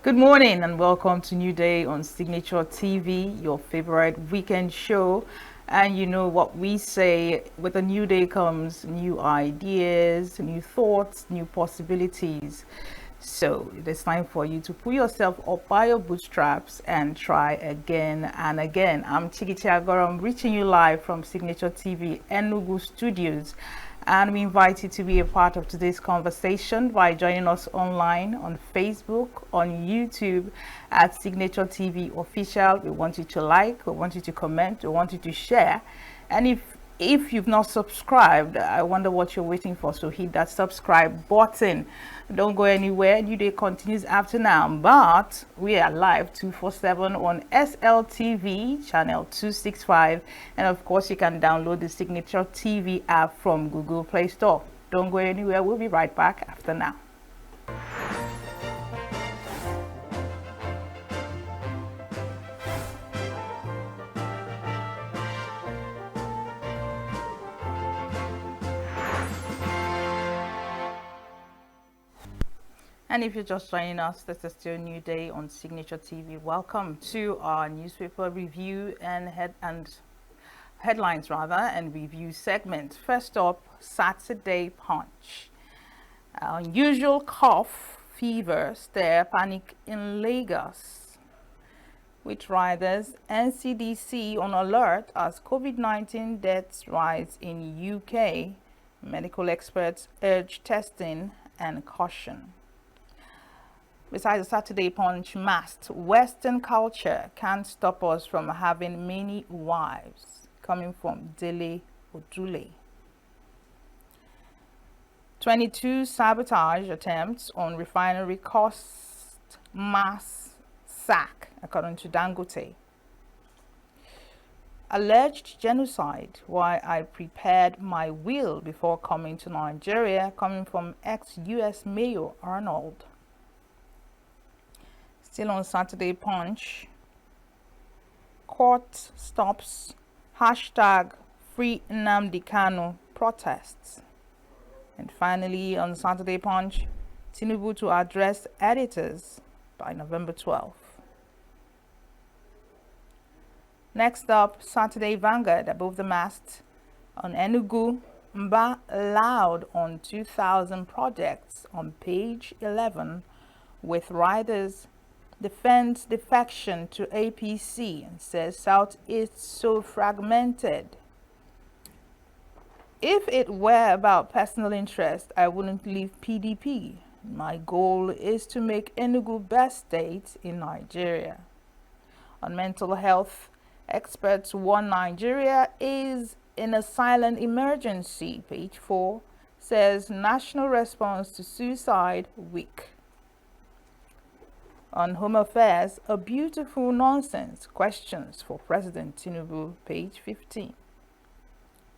Good morning and welcome to New Day on Signature TV, your favorite weekend show. And you know what we say, with a new day comes new ideas, new thoughts, new possibilities. So it is time for you to pull yourself up by your bootstraps and try again and again. I'm Chikichi Agoro. I'm reaching you live from Signature TV Enugu Studios. And we invite you to be a part of today's conversation by joining us online on Facebook, on YouTube at Signature TV Official. We want you to like, we want you to comment, we want you to share. And if you've not subscribed, I wonder what you're waiting for. So hit that subscribe button. Don't go anywhere. New Day continues after now, but we are live 247 on SLTV Channel 265, and of course you can download the Signature TV app from Google Play Store. Don't go anywhere. We'll be right back after now. And if you're just joining us, this is still a New Day on Signature TV. Welcome to our newspaper review and headlines and review segment. First up, Saturday Punch. Unusual cough, fever, stir panic in Lagos. With riders, NCDC on alert as COVID-19 deaths rise in UK. Medical experts urge testing and caution. Besides the Saturday Punch, masked Western culture can't stop us from having many wives, coming from Dele Odule. 22 sabotage attempts on refinery cost mass sack, according to Dangote. Alleged genocide, why I prepared my will before coming to Nigeria, coming from ex-US Mayor Arnold. Still on Saturday Punch, court stops hashtag Free Nnamdi Kanu protests. And finally on Saturday Punch, Tinubu to address editors by November 12th. Next up, Saturday Vanguard above the mast on Enugu, Mba loud on 2,000 projects on page 11 with riders defends defection to APC and says South is so fragmented. If it were about personal interest, I wouldn't leave PDP. My goal is to make Enugu best state in Nigeria. On mental health, experts warn Nigeria is in a silent emergency. Page 4 says national response to suicide weak. On Home Affairs, a beautiful nonsense questions for President Tinubu, page 15.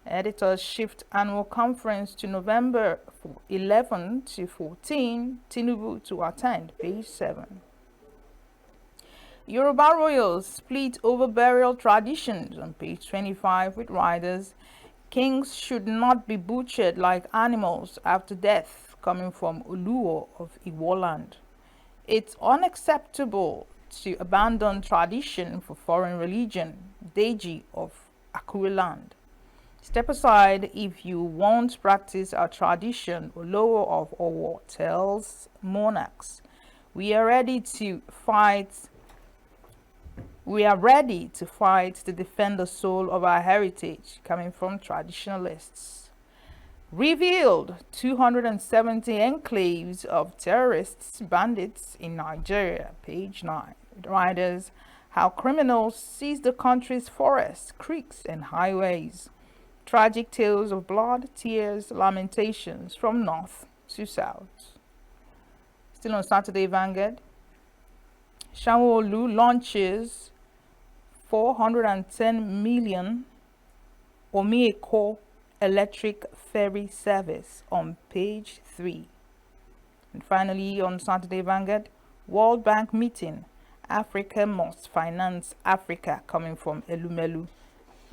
Editors shift annual conference to November 11 to 14, Tinubu to attend, page 7. Yoruba royals split over burial traditions on page 25 with riders. Kings should not be butchered like animals after death, coming from Oluo of Iwoland. It's unacceptable to abandon tradition for foreign religion, Deji of Akureland. Step aside if you won't practice our tradition, Olowo of Owo tells monarchs. We are ready to fight to defend the soul of our heritage, coming from traditionalists. Revealed 270 enclaves of terrorists, bandits in Nigeria, page 9. Riders, how criminals seize the country's forests, creeks, and highways. Tragic tales of blood, tears, lamentations from north to south. Still on Saturday Vanguard, Sanwo-Olu launches 410 million Omieko electric ferry service on page 3. And finally on Saturday Vanguard, World Bank meeting, Africa must finance Africa, coming from Elumelu.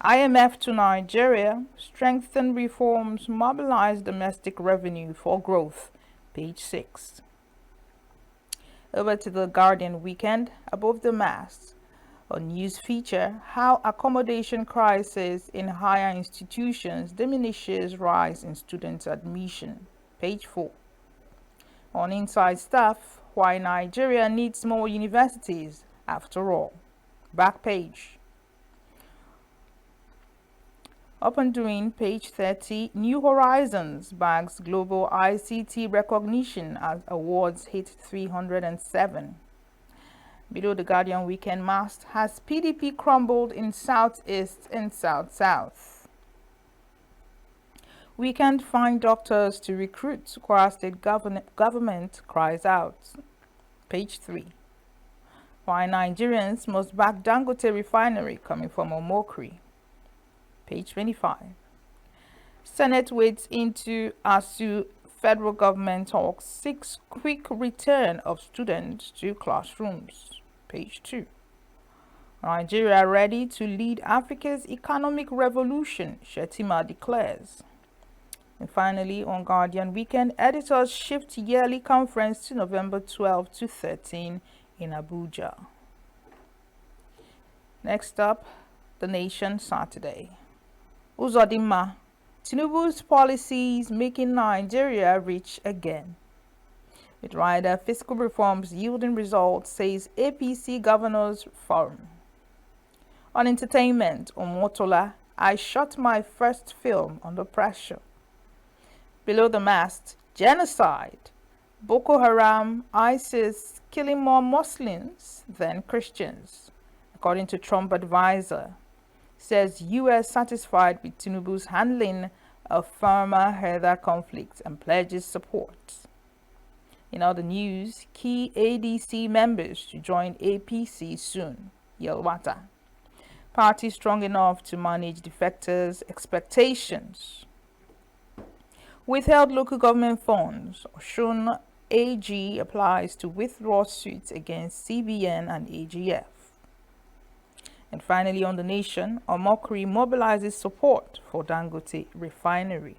IMF to Nigeria, strengthen reforms, mobilize domestic revenue for growth, page 6. Over to the Guardian Weekend. Above the mast, a news feature, how accommodation crisis in higher institutions diminishes rise in student admission. Page 4. On Inside Stuff, why Nigeria needs more universities after all. Back page. Up and doing, page 30, New Horizons bags global ICT recognition as awards hit 307. Below the Guardian Weekend mast, has PDP crumbled in Southeast and South-South? We can't find doctors to recruit, Kwara State government cries out. Page 3. Why Nigerians must back Dangote refinery coming from Omokri. Page 25. Senate wades into ASU federal government talks, seeks quick return of students to classrooms. Page 2. Nigeria ready to lead Africa's economic revolution, Shetima declares. And finally, on Guardian Weekend, editors shift yearly conference to November 12 to 13 in Abuja. Next up, The Nation Saturday. Uzodinma, Tinubu's policies making Nigeria rich again. With rider fiscal reforms yielding results, says APC Governors Forum. On entertainment, Omotola, I shot my first film under pressure. Below the mast, genocide. Boko Haram, ISIS killing more Muslims than Christians, according to Trump advisor. Says U.S. satisfied with Tinubu's handling of farmer-herder conflict and pledges support. In other news, key ADC members to join APC soon. Yelwata. Party strong enough to manage defectors' expectations. Withheld local government funds. Osun AG applies to withdraw suits against CBN and AGF. And finally, on The Nation, Omokri mobilizes support for Dangote refinery.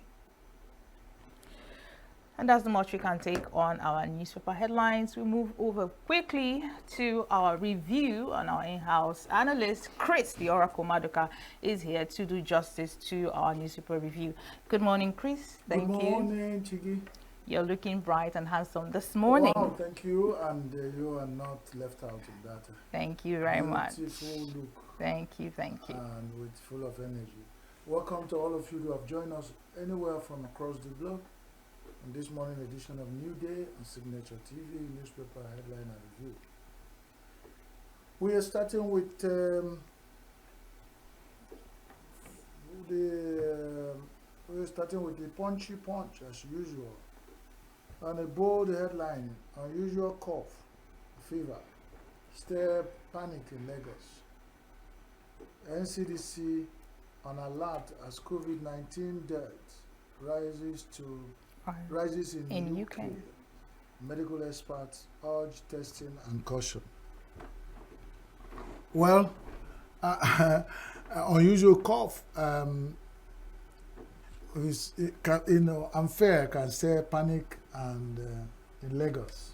And that's the much we can take on our newspaper headlines. We move over quickly to our review, and our in-house analyst, Chris, the Oracle Maduka, is here to do justice to our newspaper review. Good morning, Chris. Thank you. Good morning, Chigi. You're looking bright and handsome this morning. Wow, thank you, and you are not left out in that. Thank you very much. Beautiful look. Thank you. And with full of energy. Welcome to all of you who have joined us anywhere from across the globe on this morning edition of New Day on Signature TV, newspaper headline and review. We are starting with the punchy punch as usual. And a bold headline: unusual cough, fever, stir panic in Lagos. NCDC on alert as COVID-19 deaths rises in UK. Medical experts urge testing and caution. Well, unusual cough unfair can stir panic and in Lagos.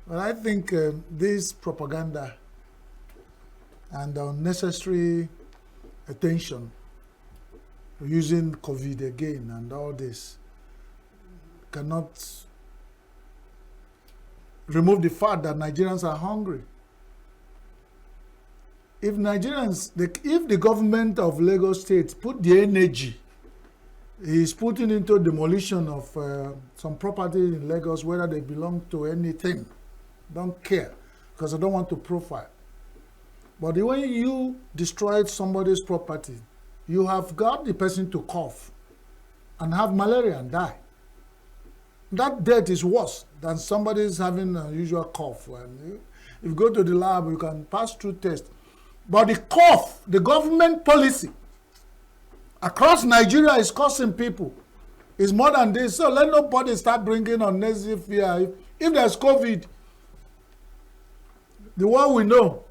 But I think this propaganda and unnecessary attention using COVID again and all this cannot remove the fact that Nigerians are hungry. If the government of Lagos State put the energy is putting into demolition of some properties in Lagos, whether they belong to anything, don't care, because I don't want to profile. But when you destroyed somebody's property, you have got the person to cough and have malaria and die. That death is worse than somebody's having an unusual cough. If you go to the lab, you can pass through tests. But the cough, the government policy across Nigeria is causing people. It's more than this. So let nobody start bringing unnecessary fear. If there's COVID, the one we know,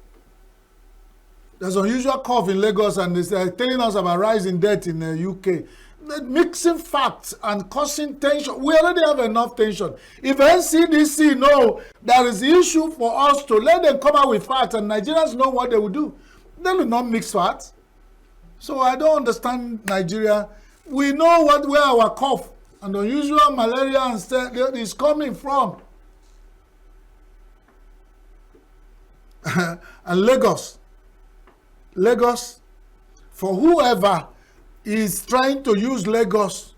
there's unusual cough in Lagos, and they're telling us about rising death in the UK. mixing facts and causing tension. We already have enough tension. If NCDC know there is issue for us to let them come out with facts and Nigerians know what they will do, they will not mix facts. So I don't understand Nigeria. We know where our cough and unusual malaria and stuff is coming from. And Lagos, for whoever is trying to use Lagos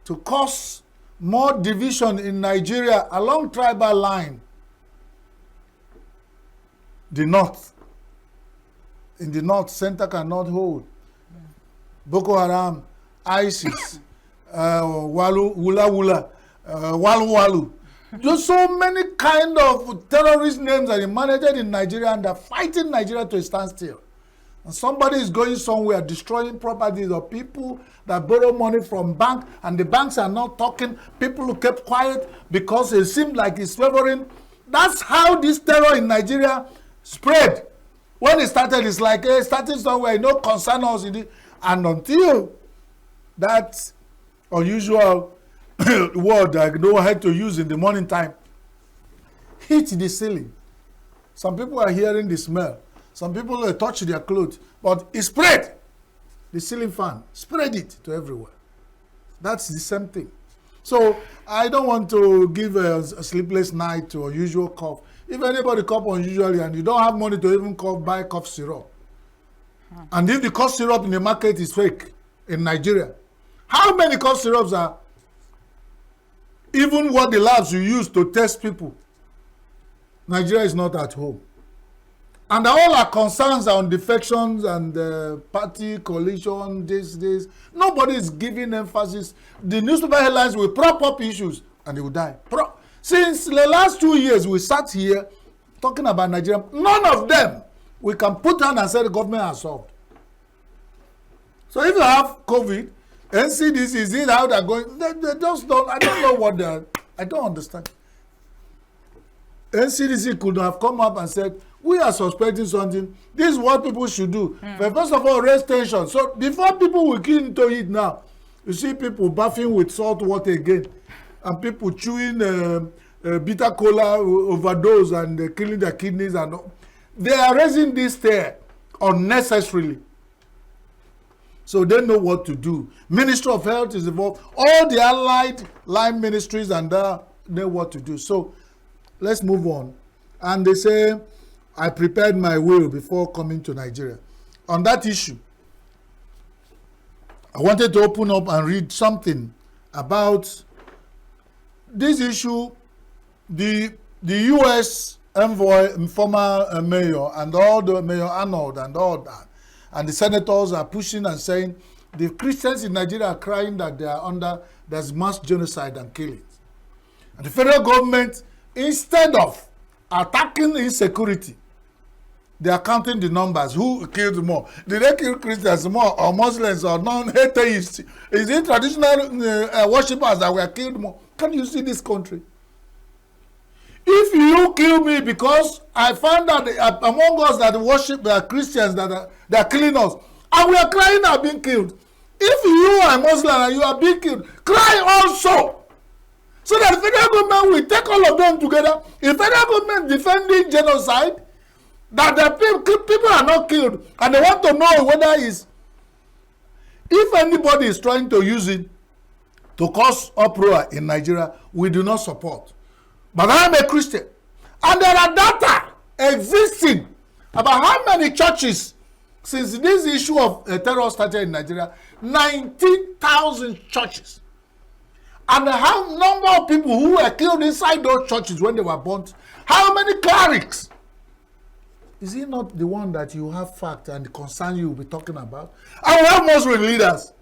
to cause more division in Nigeria along tribal line, in the north, center cannot hold. Boko Haram, ISIS, Walu Walu. Just so many kind of terrorist names that are managed in Nigeria and are fighting Nigeria to a standstill. And somebody is going somewhere, destroying properties of people that borrow money from bank, and the banks are not talking. People who kept quiet because it seemed like it's favoring. That's how this terror in Nigeria spread. When it started, it's like, hey, starting somewhere, no concern us. And until that unusual word I know how to use in the morning time hit the ceiling, some people are hearing the smell. Some people touch their clothes, but it spread. The ceiling fan spread it to everywhere. That's the same thing. So I don't want to give a sleepless night to a usual cough. If anybody cough unusually and you don't have money to even buy cough syrup, and if the cough syrup in the market is fake in Nigeria, how many cough syrups are even what the labs you use to test people? Nigeria is not at home. And all our concerns are on defections and party coalition, this. Nobody is giving emphasis. The newspaper headlines will prop up issues and they will die. Since the last 2 years, we sat here talking about Nigeria. None of them we can put on and say the government has solved. So if you have COVID, NCDC, is it how they're going? They just don't, I don't know what they're, I don't understand. NCDC could have come up and said, we are suspecting something. This is what people should do. But first of all, raise tension. So before people will get into it now, you see people bathing with salt water again, and people chewing bitter cola overdose and killing their kidneys and all. They are raising this there unnecessarily. So they know what to do. Ministry of Health is involved. All the allied line ministries and they know what to do. So let's move on. And they say, I prepared my will before coming to Nigeria. On that issue, I wanted to open up and read something about this issue. The U.S. envoy, former mayor, and all the Mayor Arnold and all that, and the senators are pushing and saying the Christians in Nigeria are crying that they are under, there's mass genocide and killings. And the federal government, instead of attacking insecurity, they are counting the numbers. Who killed more? Did they kill Christians more, or Muslims, or non-atheists? Is it traditional worshippers that were killed more? Can you see this country? If you kill me because I found that among us that worship the Christians that they are killing us, and we are crying are being killed. If you are Muslim and you are being killed, cry also. So that the federal government will take all of them together. If federal government defending genocide, that the people are not killed, and they want to know whether it's, if anybody is trying to use it to cause uproar in Nigeria, we do not support. But I am a Christian, and there are data existing about how many churches, since this issue of terror started in Nigeria, 19,000 churches. And how number of people who were killed inside those churches when they were burnt, how many clerics? Is he not the one that you have fact and the concern you will be talking about? And we have Muslim leaders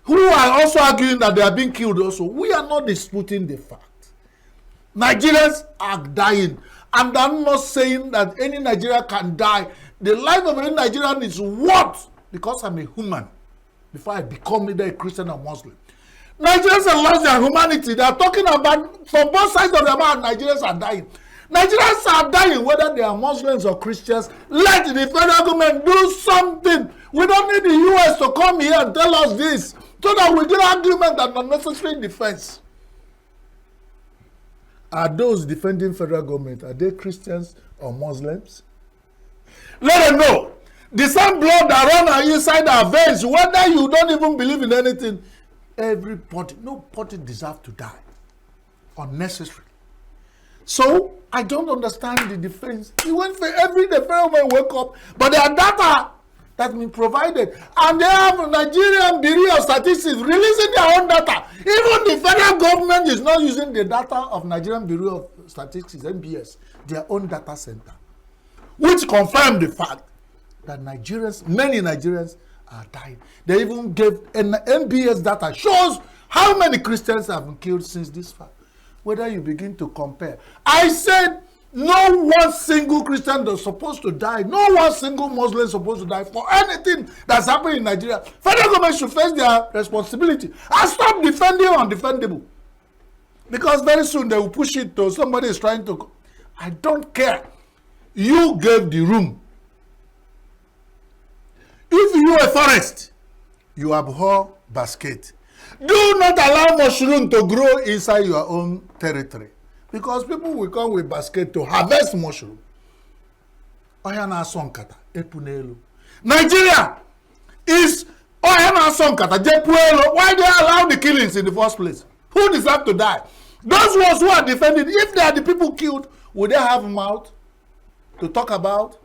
who are also arguing that they are being killed also. We are not disputing the fact. Nigerians are dying. And I'm not saying that any Nigerian can die. The life of any Nigerian is what? Because I'm a human. Before I become either a Christian or Muslim. Nigerians have lost their humanity. They are talking about, from both sides of the mouth, Nigerians are dying. Nigerians are dying, whether they are Muslims or Christians. Let the federal government do something. We don't need the US to come here and tell us this, so that we get argument and unnecessary defense. Are those defending federal government, are they Christians or Muslims? Let them know. The same blood that runs inside our veins, whether you don't even believe in anything, everybody, nobody deserves to die. Unnecessary. So, I don't understand the defense. He went for every day, federal government wake up, but there are data that's been provided. And they have Nigerian Bureau of Statistics releasing their own data. Even the federal government is not using the data of Nigerian Bureau of Statistics, NBS, their own data center, which confirmed the fact that Nigerians, many Nigerians are dying. They even gave an NBS data shows how many Christians have been killed since this fact. Whether you begin to compare. I said no one single Christian is supposed to die. No one single Muslim is supposed to die for anything that's happening in Nigeria. Federal government should face their responsibility and stop defending undefendable. Because very soon they will push it to somebody is trying to. I don't care. You gave the room. If you are a forest, you abhor basket. Do not allow mushroom to grow inside your own territory. Because people will come with basket to harvest mushroom. Oyana Sonkata, Epunelu. Nigeria is Oyana Sonkata, Jepuelo. Why they allow the killings in the first place? Who deserve to die? Those ones who are defending, if they are the people killed, would they have mouth to talk about?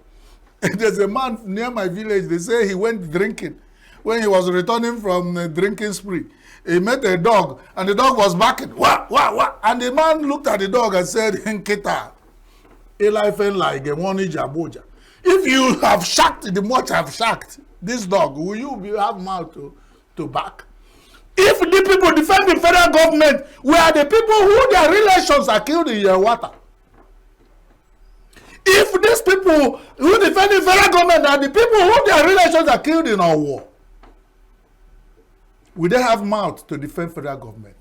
There's a man near my village, they say he went drinking. When he was returning from the drinking spree, he met a dog, and the dog was barking, wah, wah, wah. And the man looked at the dog and said, Nkita, Elifen like a one Jaboja. If you have shacked the much have shacked this dog, will you have mouth to bark? If the people defend the federal government, we are the people who their relations are killed in your water. If these people who defend the federal government are the people who their relations are killed in our war, will they have mouth to defend federal government?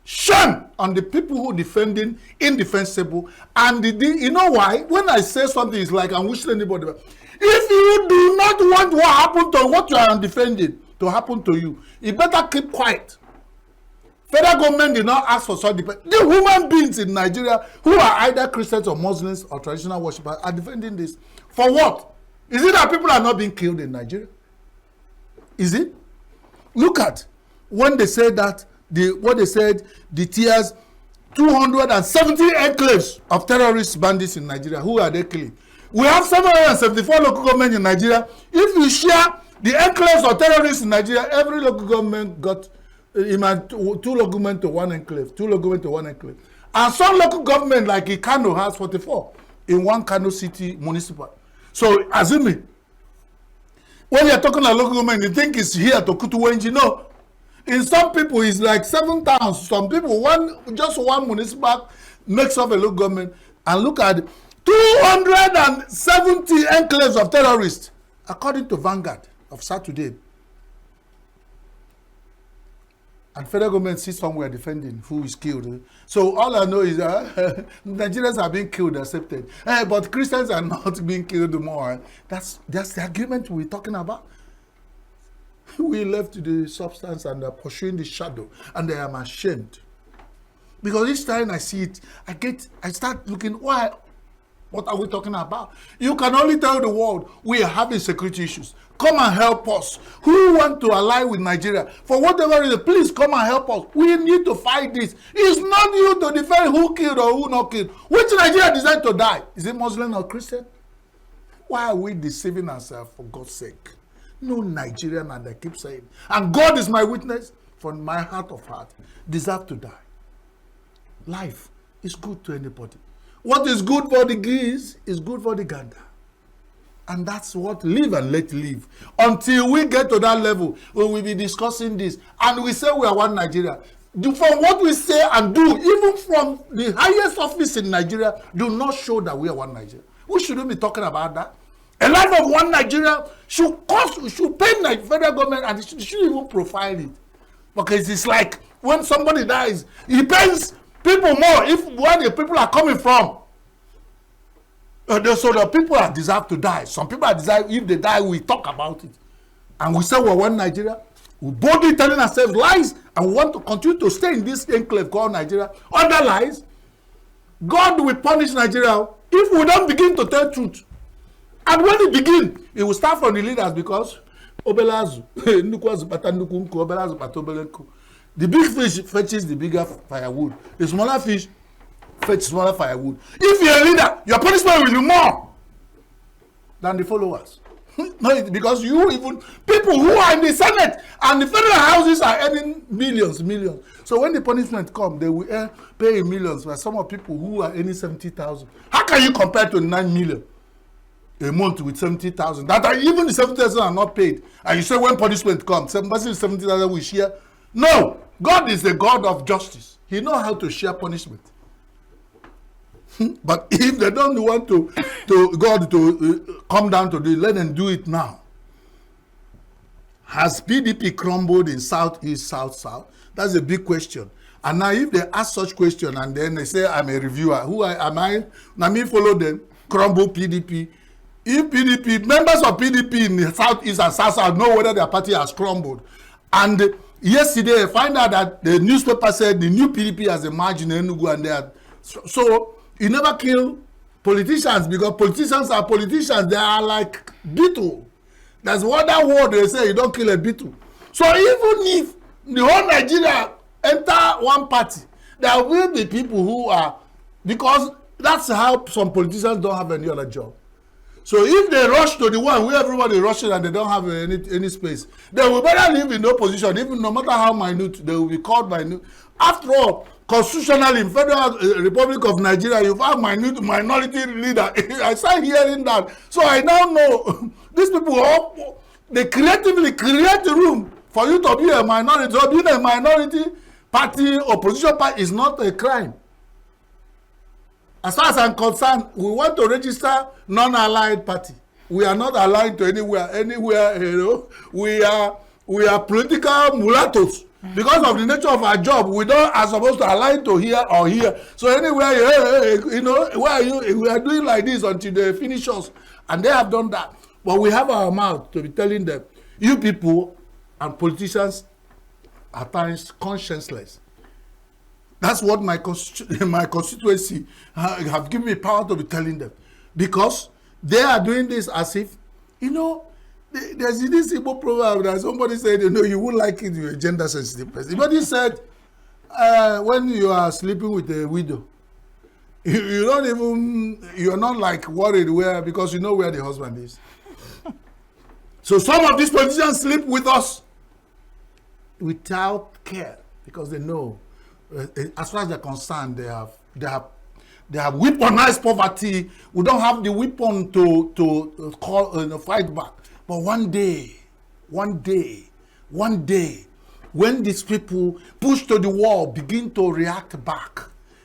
Shame on the people who defending indefensible. And you know why? When I say something, it's like I'm wishing anybody. If you do not want what happened to what you are defending to happen to you, you better keep quiet. Federal government did not ask for such defense. The human beings in Nigeria who are either Christians or Muslims or traditional worshippers are defending this. For what? Is it that people are not being killed in Nigeria? Is it? Look at when they said that what they said, the tiers 270 enclaves of terrorist bandits in Nigeria. Who are they killing? We have 774 local governments in Nigeria. If you share the enclaves of terrorists in Nigeria, every local government got two local government to one enclave, two local government to one enclave. And some local government like Kano has 44 in one Kano city municipal. So assuming when you're talking about local government, you think it's here to Kutuwenji. No. In some people, it's like 7 towns. Some people, just one municipal makes up a local government. And look at 270 enclaves of terrorists, according to Vanguard of Saturday. And federal government sits somewhere defending who is killed. So all I know is Nigerians are being killed, accepted. But Christians are not being killed more. That's the argument we're talking about. We left the substance and are pursuing the shadow, and I am ashamed. Because each time I see it, I start looking, why? What are we talking about? You can only tell the world we are having security issues. Come and help us. Who want to ally with Nigeria? For whatever reason, please come and help us. We need to fight this. It's not you to defend who killed or who not killed. Which Nigeria decided to die? Is it Muslim or Christian? Why are we deceiving ourselves, for God's sake? No Nigerian, and I keep saying, and God is my witness, from my heart of heart, deserve to die. Life is good to anybody. What is good for the geese is good for the gander. And that's what live and let live. Until we get to that level, we will be discussing this. And we say we are one Nigeria. From what we say and do, even from the highest office in Nigeria, do not show that we are one Nigeria. We shouldn't be talking about that. A life of one Nigeria should pay the federal government, and it should even profile it. Because it's like when somebody dies, it pays people more if where the people are coming from. So the people are deserve to die. Some people are deserve, if they die, we talk about it. And we say we're one Nigeria. We boldly telling ourselves lies, and we want to continue to stay in this enclave called Nigeria. Other lies, God will punish Nigeria if we don't begin to tell truth. And when it begins, it will start from the leaders because Obelazu, the big fish fetches the bigger firewood. The smaller fish fetch smaller firewood. If you're a leader, your punishment will be more than the followers. No, because you even people who are in the Senate and the federal houses are earning millions. So when the punishment comes, they will pay millions. But some of people who are earning 70,000, how can you compare to 9 million a month with 70,000? That are even the 70,000 are not paid. And you say when punishment comes, 70,000 will share. No, God is the God of justice. He knows how to share punishment. But if they don't want to God to come down to do it, let them do it now. Has PDP crumbled in Southeast, South? That's a big question. And now if they ask such question and then they say, I'm a reviewer, am I? Now me follow them, crumble PDP. If PDP, members of PDP in the Southeast and South know whether their party has crumbled. And yesterday I find out that the newspaper said the new PDP has emerged in Enugu and they are, so you never kill politicians because politicians are politicians. They are like beetle. That's what that word they say, you don't kill a beetle. So even if the whole Nigeria enter one party, there will be people who are, because that's how some politicians don't have any other job. So if they rush to the one where everybody rushing and they don't have any space, they will better live in no position, even no matter how minute, they will be called minute. After all, constitutionally in Federal Republic of Nigeria, you have minority leader. I started hearing that. So I now know these people, they creatively create the room for you to be a minority. So being a minority party, opposition party is not a crime. As far as I'm concerned, we want to register non-allied party. We are not aligned to anywhere, you know. We are political mulattoes. Because of the nature of our job, we don't are supposed to align to here or here. So anywhere, you know, where are you? We are doing like this until they finish us. And they have done that. But we have our mouth to be telling them, you people and politicians are times conscienceless. That's what my constituency have given me power to be telling them. Because they are doing this as if, you know, there's this Igbo proverb that somebody said, you know, you won't like it, you're a gender sensitive person. Somebody said, when you are sleeping with a widow, you're not like worried because you know where the husband is. So some of these politicians sleep with us without care because they know, as far as they're concerned, they have weaponized poverty. We don't have the weapon to fight back. But one day, when these people push to the wall, begin to react back,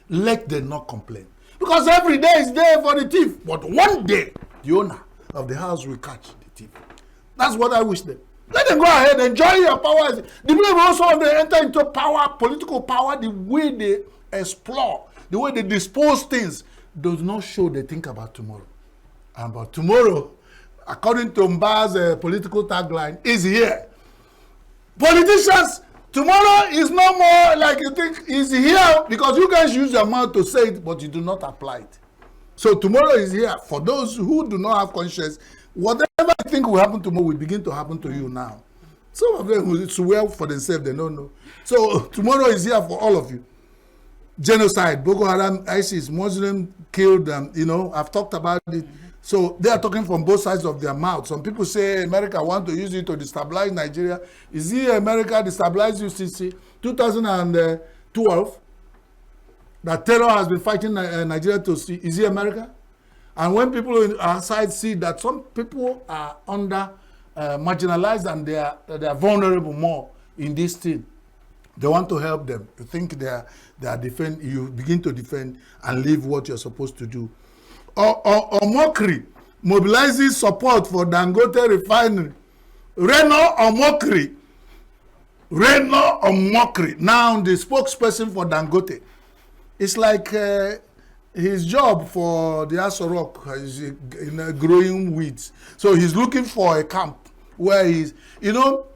let them not complain. Because every day is there for the thief. But one day, the owner of the house will catch the thief. That's what I wish them. Let them go ahead, enjoy your power. The people also, they enter into power, political power, the way they explore, the way they dispose things, does not show they think about tomorrow. And about tomorrow, according to Mba's political tagline, is here. Politicians, tomorrow is no more like you think is here because you guys use your mouth to say it, but you do not apply it. So tomorrow is here. For those who do not have conscience, whatever you think will happen tomorrow will begin to happen to you now. Some of them will swear for themselves, they don't know. So tomorrow is here for all of you. Genocide, Boko Haram, ISIS, Muslim killed them, you know, I've talked about it. So they are talking from both sides of their mouth. Some people say America want to use it to destabilize Nigeria. Is it America destabilized you since 2012? That terror has been fighting Nigeria to see. Is it America? And when people outside see that some people are under marginalized and they are vulnerable more in this thing, they want to help them. You think they are defend. You begin to defend and leave what you're supposed to do. Or mockery mobilizing support for Dangote refinery. Reno or mockery. Now the spokesperson for Dangote. It's like his job for the Aso Rock is in growing weeds. So he's looking for a camp where he's, you know,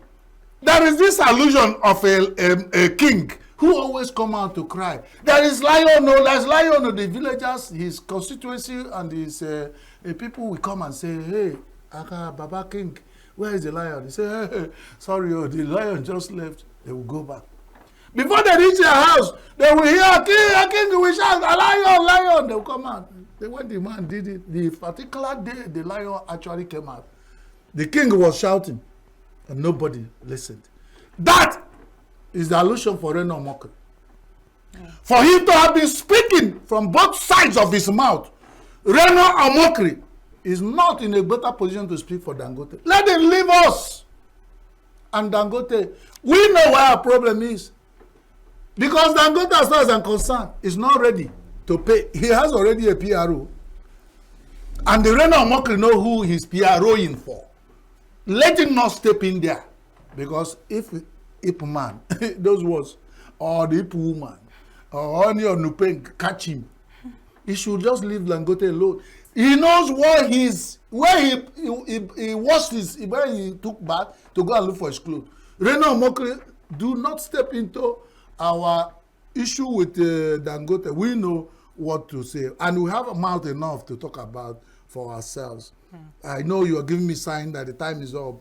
there is this allusion of a king who always come out to cry. There is lion, no, there's lion of the villagers, his constituency and his people will come and say, hey, Aka, Baba King, where is the lion? He say, hey, sorry, oh, the lion just left. They will go back. Before they reach their house, they will hear a king will shout, a lion, lion. They will come out. When the man did it, the particular day the lion actually came out, the king was shouting, and nobody listened. That is the allusion for Reno Omokri. Yeah. For him to have been speaking from both sides of his mouth, Reno Omokri is not in a better position to speak for Dangote. Let him leave us. And Dangote, we know where our problem is. Because Dangote, as far as I'm concerned, is not ready to pay. He has already a PRO. And the Reno Omokri know who he's PROing for. Let him not step in there. Because if man, those words, or the Ip woman, or any of Nupeng catch him, he should just leave Dangote alone. He knows where he washed his, where he took bath to go and look for his clothes. Reno Omokri, do not step into our issue with Dangote. We know what to say, and we have a mouth enough to talk about for ourselves. I know you are giving me sign that the time is up,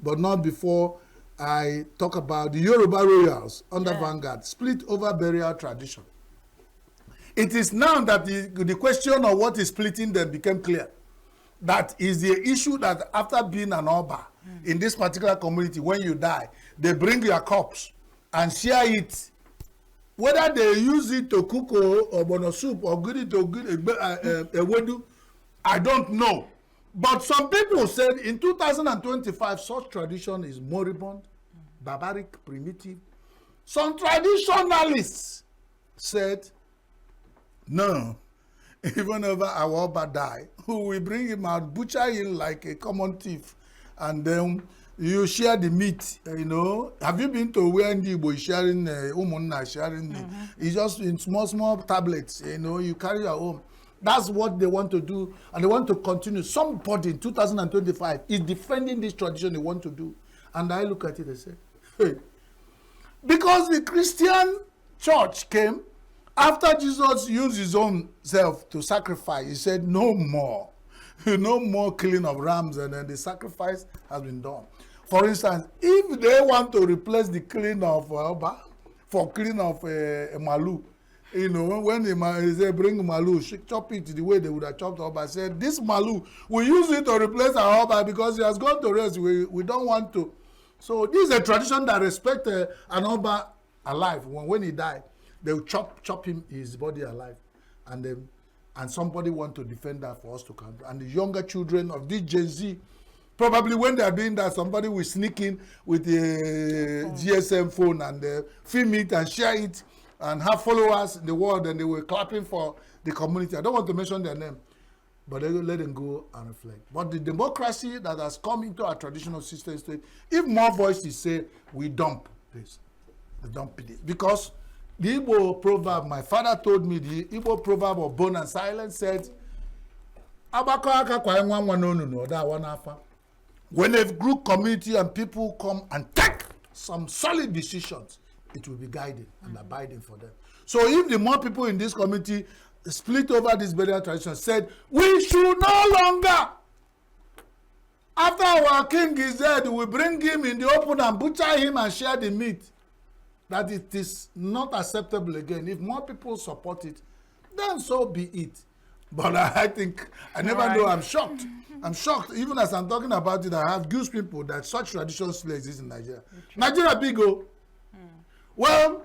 but not before I talk about the Yoruba royals under Vanguard, split over burial tradition. It is now that the question of what is splitting them became clear. That is the issue that after being an Oba in this particular community, when you die, they bring your corpse and share it. Whether they use it to cook or bono soup or good it to a wedu, I don't know. But some people said in 2025, such tradition is moribund, barbaric, primitive. Some traditionalists said, no, even if our Oba die, we bring him out, butcher him like a common thief, and then you share the meat, you know. Have you been to where Ndibo is sharing, sharing it's just in small tablets, you know, you carry your own. That's what they want to do, and they want to continue. Somebody in 2025 is defending this tradition they want to do. And I look at it and say, hey, because the Christian church came, after Jesus used his own self to sacrifice, he said, no more. No more killing of rams, and then the sacrifice has been done. For instance, if they want to replace the killing of Oba for killing of a Malu, you know, when they bring Malu, chop it the way they would have chopped Oba, said, this Malu, we use it to replace our Oba because he has gone to rest. We don't want to. So this is a tradition that respects an Oba alive. When he died, they will chop him, his body alive. And somebody want to defend that for us to come. And the younger children of this Gen Z, probably when they are doing that, somebody will sneak in with the GSM phone and film it and share it and have followers in the world, and they were clapping for the community. I don't want to mention their name, but they will let them go and reflect. But the democracy that has come into our traditional system state, if more voices say, we dump this, we dump it. Because the Igbo proverb, my father told me, the Igbo proverb of bone and silence said, when a group community and people come and take some solid decisions, it will be guiding and abiding for them. So if the more people in this community split over this burial tradition, said, we should no longer, after our king is dead, we bring him in the open and butcher him and share the meat, that it is not acceptable again. If more people support it, then so be it. But I think, I never know, I'm shocked. I'm shocked. Even as I'm talking about it, I have goose people that such traditions still exist in Nigeria. Nigeria big o. Well,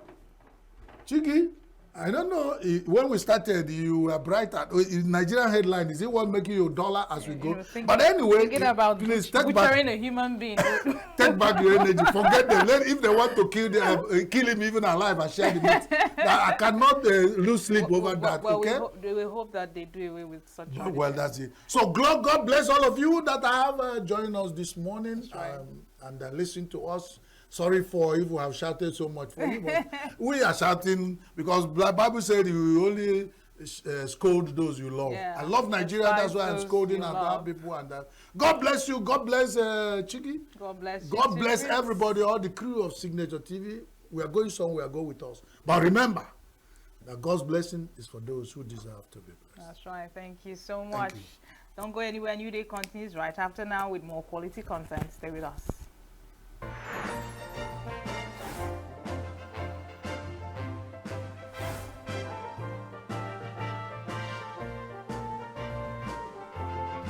Chiki, I don't know, when we started, you were bright at Nigerian headline. Is it what making you $1 as we go? But anyway, please take back a human being. Take back your energy. Forget them. If they want to kill him even alive and share the meat, I cannot lose sleep over that. Well, okay? we hope that they do away with such. Well, that's it. So God bless all of you that have joined us this morning and listened to us. Sorry for if we have shouted so much for you, but we are shouting because the Bible said you only scold those you love. Yeah. I love Nigeria. That's why I'm Those scolding you at love. people and that. God bless you. God bless Chiki. God bless you. God too, bless Prince. everybody, all the crew of Signature TV. We are going somewhere. Go with us. But remember that God's blessing is for those who deserve to be blessed. That's right. Thank you so much. you. Don't go anywhere. New Day continues right after now with more quality content. Stay with us.